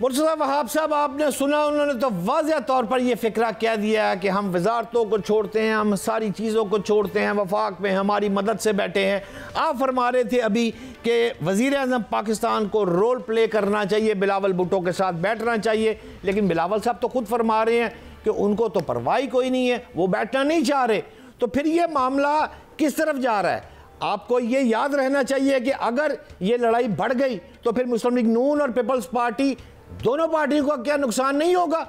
مرتضی وہاب صاحب آپ نے سنا، انہوں نے تو واضح طور پر یہ فکرہ کہہ دیا کہ ہم وزارتوں کو چھوڑتے ہیں، ہم ساری چیزوں کو چھوڑتے ہیں، وفاق میں ہماری مدد سے بیٹھے ہیں۔ آپ فرما رہے تھے ابھی کہ وزیر اعظم پاکستان کو رول پلے کرنا چاہیے، بلاول بھٹو کے ساتھ بیٹھنا چاہیے، لیکن بلاول صاحب تو خود فرما رہے ہیں کہ ان کو تو پرواہ کوئی نہیں ہے، وہ بیٹھنا نہیں چاہ رہے۔ تو پھر یہ معاملہ کس طرف جا رہا ہے؟ آپ کو یہ یاد رہنا چاہیے کہ اگر یہ لڑائی بڑھ گئی تو پھر مسلم لیگ نون اور پیپلز پارٹی دونوں پارٹیوں کا کیا نقصان نہیں ہوگا؟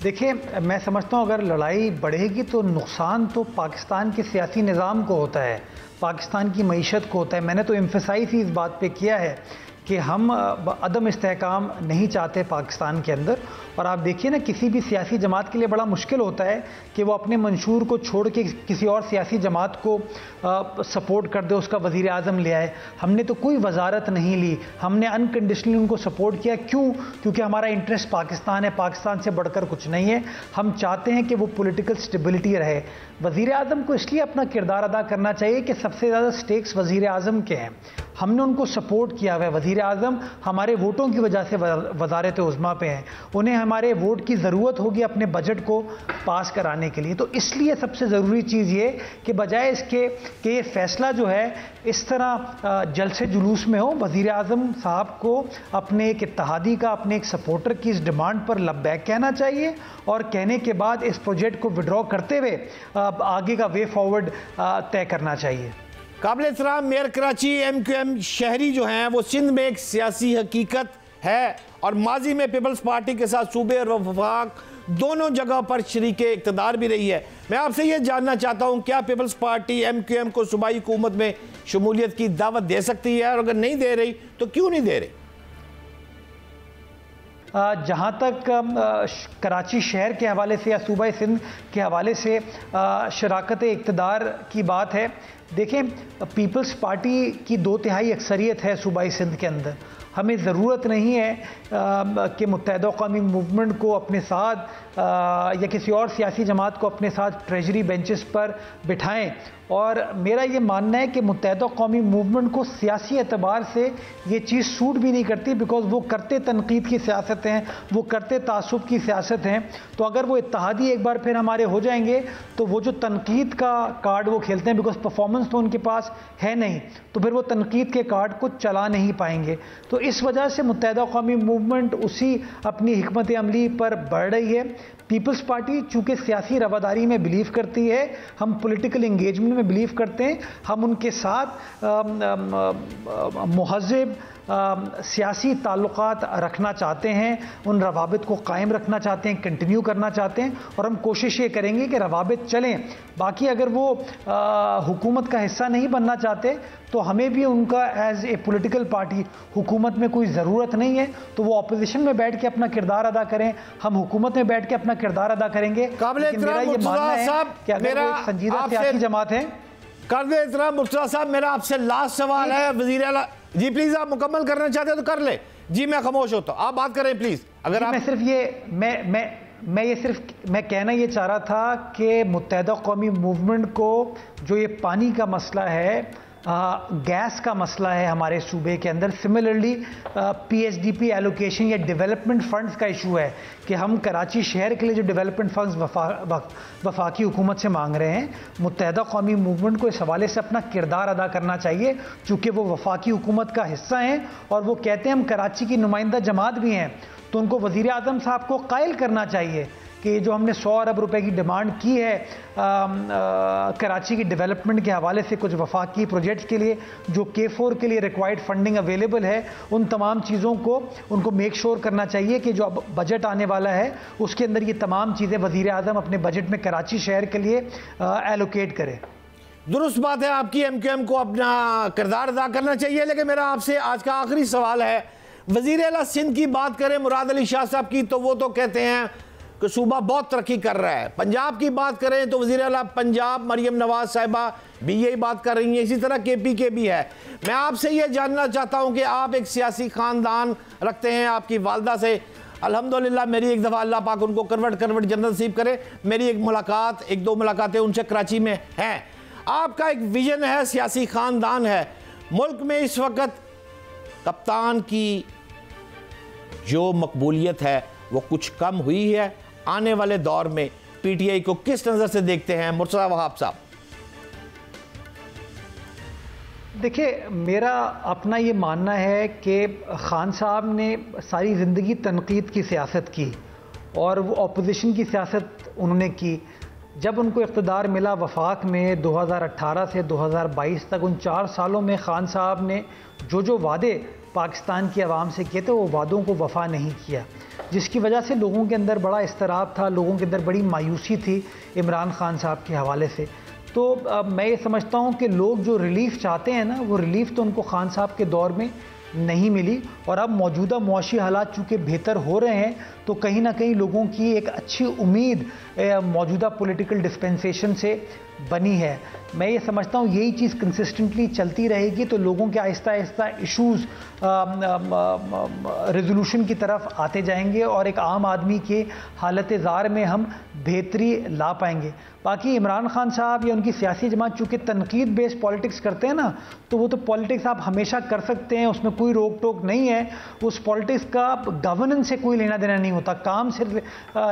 دیکھیں، میں سمجھتا ہوں اگر لڑائی بڑھے گی تو نقصان تو پاکستان کے سیاسی نظام کو ہوتا ہے، پاکستان کی معیشت کو ہوتا ہے۔ میں نے تو ایمفیسائز ہی اس بات پہ کیا ہے کہ ہم عدم استحکام نہیں چاہتے پاکستان کے اندر، اور آپ دیکھیے نا کسی بھی سیاسی جماعت کے لیے بڑا مشکل ہوتا ہے کہ وہ اپنے منشور کو چھوڑ کے کسی اور سیاسی جماعت کو سپورٹ کر دے، اس کا وزیر اعظم لے آئے۔ ہم نے تو کوئی وزارت نہیں لی، ہم نے انکنڈیشنلی ان کو سپورٹ کیا۔ کیوں؟ کیونکہ ہمارا انٹرسٹ پاکستان ہے، پاکستان سے بڑھ کر کچھ نہیں ہے۔ ہم چاہتے ہیں کہ وہ پولیٹیکل سٹیبلٹی رہے۔ وزیر اعظم کو اس لیے اپنا کردار ادا کرنا چاہیے کہ سب سے زیادہ سٹیکس وزیر اعظم کے ہیں، ہم نے ان کو سپورٹ کیا ہوا ہے۔ وزیر اعظم ہمارے ووٹوں کی وجہ سے وزارت عظمیٰ پہ ہیں، انہیں ہمارے ووٹ کی ضرورت ہوگی اپنے بجٹ کو پاس کرانے کے لیے۔ تو اس لیے سب سے ضروری چیز یہ کہ بجائے اس کے کہ یہ فیصلہ جو ہے اس طرح جلسے جلوس میں ہو، وزیر اعظم صاحب کو اپنے ایک اتحادی کا، اپنے ایک سپورٹر کی اس ڈیمانڈ پر لبیک کہنا چاہیے، اور کہنے کے بعد اس پروجیکٹ کو وڈرا کرتے ہوئے آگے کا وے فارورڈ طے کرنا چاہیے۔ قابل احترام mayor Karachi M Q M شہری جو ہیں وہ سندھ میں ایک سیاسی حقیقت ہے، اور ماضی میں پیپلز پارٹی کے ساتھ صوبے اور وفاق دونوں جگہ پر شریک اقتدار بھی رہی ہے۔ میں آپ سے یہ جاننا چاہتا ہوں کیا Peoples Party M Q M کو صوبائی حکومت میں شمولیت کی دعوت دے سکتی ہے، اور اگر نہیں دے رہی تو کیوں نہیں دے رہی؟ جہاں تک کراچی شہر کے حوالے سے یا صوبہ سندھ کے حوالے سے شراکت اقتدار کی بات ہے، دیکھیں پیپلز پارٹی کی 2/3 اکثریت ہے صوبہ سندھ کے اندر۔ ہمیں ضرورت نہیں ہے کہ متحدہ قومی موومنٹ کو اپنے ساتھ یا کسی اور سیاسی جماعت کو اپنے ساتھ ٹریجری بینچز پر بٹھائیں، اور میرا یہ ماننا ہے کہ متحدہ قومی موومنٹ کو سیاسی اعتبار سے یہ چیز سوٹ بھی نہیں کرتی، بیکاز وہ کرتے تنقید کی سیاست ہیں، وہ کرتے تعصب کی سیاست ہیں۔ تو اگر وہ اتحادی ایک بار پھر ہمارے ہو جائیں گے تو وہ جو تنقید کا کارڈ وہ کھیلتے ہیں، بیکاز پرفارمنس تو ان کے پاس ہے نہیں، تو پھر وہ تنقید کے کارڈ کو چلا نہیں پائیں گے۔ تو اس وجہ سے متحدہ قومی موومنٹ اسی اپنی حکمت عملی پر بڑھ رہی ہے۔ پیپلز پارٹی چونکہ سیاسی رواداری میں بلیو کرتی ہے، ہم پولیٹیکل انگیجمنٹ میں بلیو کرتے ہیں، ہم ان کے ساتھ مہذب سیاسی تعلقات رکھنا چاہتے ہیں، ان روابط کو قائم رکھنا چاہتے ہیں، کنٹینیو کرنا چاہتے ہیں، اور ہم کوشش یہ کریں گے کہ روابط چلیں۔ باقی اگر وہ حکومت کا حصہ نہیں بننا چاہتے تو ہمیں بھی ان کا ایز اے پولیٹیکل پارٹی حکومت میں کوئی ضرورت نہیں ہے، تو وہ اپوزیشن میں بیٹھ کے اپنا کردار ادا کریں، ہم حکومت میں بیٹھ کے اپنا کردار ادا کریں گے۔ میرا یہ ماننا ہے کہ اگر وہ سنجیدہ سیاسی جماعت ہے۔ قابل احترام مرتضی صاحب، میرا آپ سے لاسٹ سوال ہے، وزیر اعلیٰ جی پلیز آپ مکمل کرنا چاہتے ہیں تو کر لیں جی، میں خاموش ہوتا ہوں، آپ بات کریں پلیز۔ اگر آپ میں صرف یہ میں کہنا یہ چاہ رہا تھا کہ متحدہ قومی موومنٹ کو جو یہ پانی کا مسئلہ ہے، گیس کا مسئلہ ہے ہمارے صوبے کے اندر، similarly P H D P allocation یا ڈیولپمنٹ فنڈز کا ایشو ہے کہ ہم کراچی شہر کے لیے جو ڈیولپمنٹ فنڈز وفاقی حکومت سے مانگ رہے ہیں، متحدہ قومی موومنٹ کو اس حوالے سے اپنا کردار ادا کرنا چاہیے، چونکہ وہ وفاقی حکومت کا حصہ ہیں، اور وہ کہتے ہیں ہم کراچی کی نمائندہ جماعت بھی ہیں، تو ان کو وزیر اعظم صاحب کو قائل کرنا چاہیے کہ جو ہم نے 100 ارب روپے کی ڈیمانڈ کی ہے کراچی کی ڈیولپمنٹ کے حوالے سے کچھ وفاقی پروجیکٹس کے لیے، جو K4 کے لیے ریکوائرڈ فنڈنگ اویلیبل ہے، ان تمام چیزوں کو ان کو میک شور کرنا چاہیے کہ جو اب بجٹ آنے والا ہے اس کے اندر یہ تمام چیزیں وزیر اعظم اپنے بجٹ میں کراچی شہر کے لیے ایلوکیٹ کرے۔ درست بات ہے، آپ کی ایم کیو ایم کو اپنا کردار ادا کرنا چاہیے، لیکن میرا آپ سے آج کا آخری سوال ہے، وزیر اعلیٰ سندھ کی بات کریں مراد علی شاہ صاحب کی تو وہ تو کہتے ہیں کہ صوبہ بہت ترقی کر رہا ہے، پنجاب کی بات کریں تو وزیر اعلیٰ پنجاب مریم نواز صاحبہ بھی یہی بات کر رہی ہیں، اسی طرح KP کے بھی ہے۔ میں آپ سے یہ جاننا چاہتا ہوں کہ آپ ایک سیاسی خاندان رکھتے ہیں، آپ کی والدہ سے الحمدللہ میری ایک دفعہ اللہ پاک ان کو کروٹ جنت نصیب کرے، میری ایک دو ملاقاتیں ان سے کراچی میں ہیں۔ آپ کا ایک ویژن ہے، سیاسی خاندان ہے، ملک میں اس وقت کپتان کی جو مقبولیت ہے وہ کچھ کم ہوئی ہے؟ آنے والے دور میں پی ٹی آئی کو کس نظر سے دیکھتے ہیں مرتضیٰ وہاب صاحب؟ دیکھیں، میرا اپنا یہ ماننا ہے کہ خان صاحب نے ساری زندگی تنقید کی سیاست کی اور وہ اپوزیشن کی سیاست انہوں نے کی. جب ان کو اقتدار ملا وفاق میں 2018 سے 2022 تک، ان 4 سالوں میں خان صاحب نے جو وعدے پاکستان کی عوام سے کیے تھے وہ وعدوں کو وفا نہیں کیا، جس کی وجہ سے لوگوں کے اندر بڑا اضطراب تھا، لوگوں کے اندر بڑی مایوسی تھی عمران خان صاحب کے حوالے سے. تو میں یہ سمجھتا ہوں کہ لوگ جو ریلیف چاہتے ہیں نا، وہ ریلیف تو ان کو خان صاحب کے دور میں نہیں ملی، اور اب موجودہ معاشی حالات چونکہ بہتر ہو رہے ہیں تو کہیں نہ کہیں لوگوں کی ایک اچھی امید موجودہ پولیٹیکل ڈسپنسیشن سے بنی ہے. میں یہ سمجھتا ہوں یہی چیز کنسسٹنٹلی چلتی رہے گی تو لوگوں کے آہستہ آہستہ ایشوز ریزولوشن کی طرف آتے جائیں گے اور ایک عام آدمی کے حالت زار میں ہم بہتری لا پائیں گے. باقی عمران خان صاحب یا ان کی سیاسی جماعت چونکہ تنقید بیس پالیٹکس کرتے ہیں نا، تو وہ تو پالیٹکس آپ ہمیشہ کر سکتے ہیں، اس میں کوئی روک ٹوک نہیں ہے. اس پالیٹکس کا گورننس سے کوئی لینا دینا نہیں ہوتا، کام سے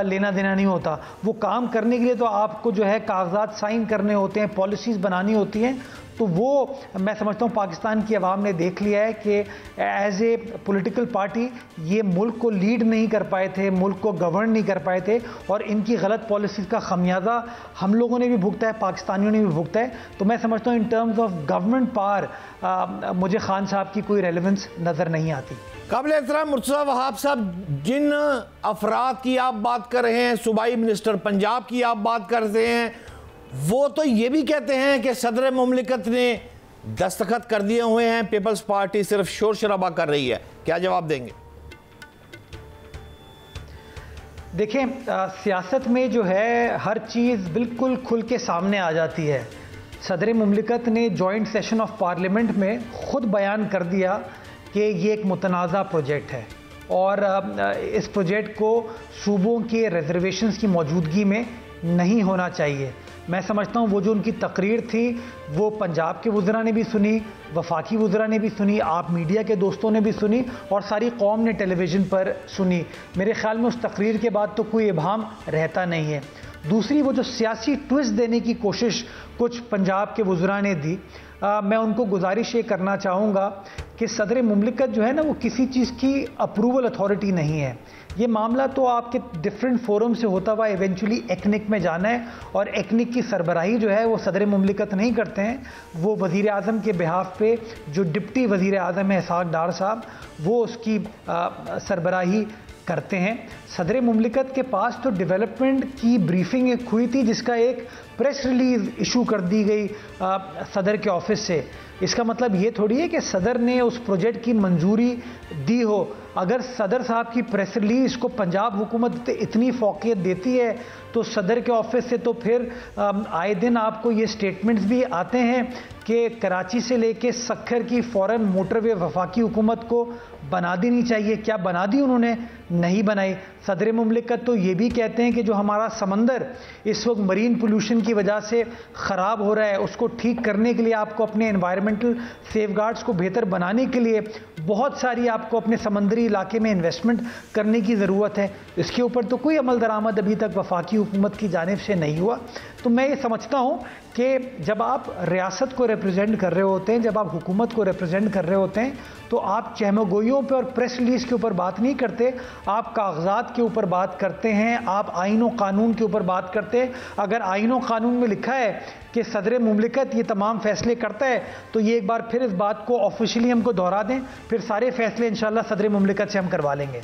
لینا دینا نہیں ہوتا. وہ کام کرنے کے لیے تو آپ کو جو ہے کاغذات سائن کرنے ہوتے ہیں، پالیسیز بنانی ہوتی ہیں. تو وہ میں سمجھتا ہوں پاکستان کی عوام نے دیکھ لیا ہے کہ ایز اے پولیٹیکل پارٹی یہ ملک کو لیڈ نہیں کر پائے تھے، ملک کو گورن نہیں کر پائے تھے، اور ان کی غلط پالیسیز کا خمیازہ ہم لوگوں نے بھی بھگتا ہے، پاکستانیوں نے بھی بھگتا ہے. تو میں سمجھتا ہوں in terms of government power مجھے خان صاحب کی کوئی ریلیونس نظر نہیں آتی. قابل احترام مرتضیٰ وہاب صاحب، جن افراد کی آپ بات کر رہے ہیں، صوبائی منسٹر پنجاب کی آپ بات کرتے ہیں، وہ تو یہ بھی کہتے ہیں کہ صدر مملکت نے دستخط کر دیے ہوئے ہیں، پیپلز پارٹی صرف شور شرابہ کر رہی ہے. کیا جواب دیں گے؟ دیکھیں، سیاست میں جو ہے ہر چیز بالکل کھل کے سامنے آ جاتی ہے. صدر مملکت نے جوائنٹ سیشن آف پارلیمنٹ میں خود بیان کر دیا کہ یہ ایک متنازع پروجیکٹ ہے اور اس پروجیکٹ کو صوبوں کے ریزرویشنز کی موجودگی میں نہیں ہونا چاہیے. میں سمجھتا ہوں وہ جو ان کی تقریر تھی وہ پنجاب کے وزراء نے بھی سنی، وفاقی وزراء نے بھی سنی، آپ میڈیا کے دوستوں نے بھی سنی، اور ساری قوم نے ٹیلی ویژن پر سنی. میرے خیال میں اس تقریر کے بعد تو کوئی ابہام رہتا نہیں ہے. دوسری، وہ جو سیاسی ٹوسٹ دینے کی کوشش کچھ پنجاب کے وزراء نے دی، میں ان کو گزارش یہ کرنا چاہوں گا کہ صدر مملکت جو ہے نا وہ کسی چیز کی اپروول اتھارٹی نہیں ہے. یہ معاملہ تو آپ کے ڈفرینٹ فورم سے ہوتا ہوا ایونچولی ایکنک میں جانا ہے، اور ایکنک کی سربراہی جو ہے وہ صدر مملکت نہیں کرتے ہیں، وہ وزیر اعظم کے بہاف پہ جو ڈپٹی وزیر اعظم ہے اسحاق ڈار صاحب، وہ اس کی سربراہی کرتے ہیں. صدر مملکت کے پاس تو ڈیولپمنٹ کی بریفنگ ایک ہوئی تھی جس کا ایک پریس ریلیز ایشو کر دی گئی صدر کے آفس سے. اس کا مطلب یہ تھوڑی ہے کہ صدر نے اس پروجیکٹ کی منظوری دی ہو. اگر صدر صاحب کی پریس ریلیز کو پنجاب حکومت اتنی فوقیت دیتی ہے تو صدر کے آفس سے تو پھر آئے دن آپ کو یہ سٹیٹمنٹس بھی آتے ہیں کہ کراچی سے لے کے سکھر کی فوراً موٹر وے وفاقی حکومت کو بنا دینی چاہیے. کیا بنا دی انہوں نے؟ نہیں بنائی. صدر مملکت تو یہ بھی کہتے ہیں کہ جو ہمارا سمندر اس وقت مرین پولوشن کی وجہ سے خراب ہو رہا ہے، اس کو ٹھیک کرنے کے لیے آپ کو اپنے انوائرمنٹل سیف گارڈز کو بہتر بنانے کے لیے بہت ساری آپ کو اپنے سمندری علاقے میں انویسٹمنٹ کرنے کی ضرورت ہے. اس کے اوپر تو کوئی عمل درآمد ابھی تک وفاقی حکومت کی جانب سے نہیں ہوا. تو میں یہ سمجھتا ہوں کہ جب آپ ریاست کو ریپرزینٹ کر رہے ہوتے ہیں، جب آپ حکومت کو ریپرزینٹ کر رہے ہوتے ہیں، تو آپ چہمگوئیوں پہ اور پریس ریلیز کے اوپر بات نہیں کرتے، آپ کاغذات کے اوپر بات کرتے ہیں، آپ آئین و قانون کے اوپر بات کرتے ہیں. اگر آئین و قانون میں لکھا ہے کہ صدر مملکت یہ تمام فیصلے کرتا ہے تو یہ ایک بار پھر اس بات کو آفیشلی ہم کو دہرا دیں، پھر سارے فیصلے انشاءاللہ صدر مملکت سے ہم کروا لیں گے.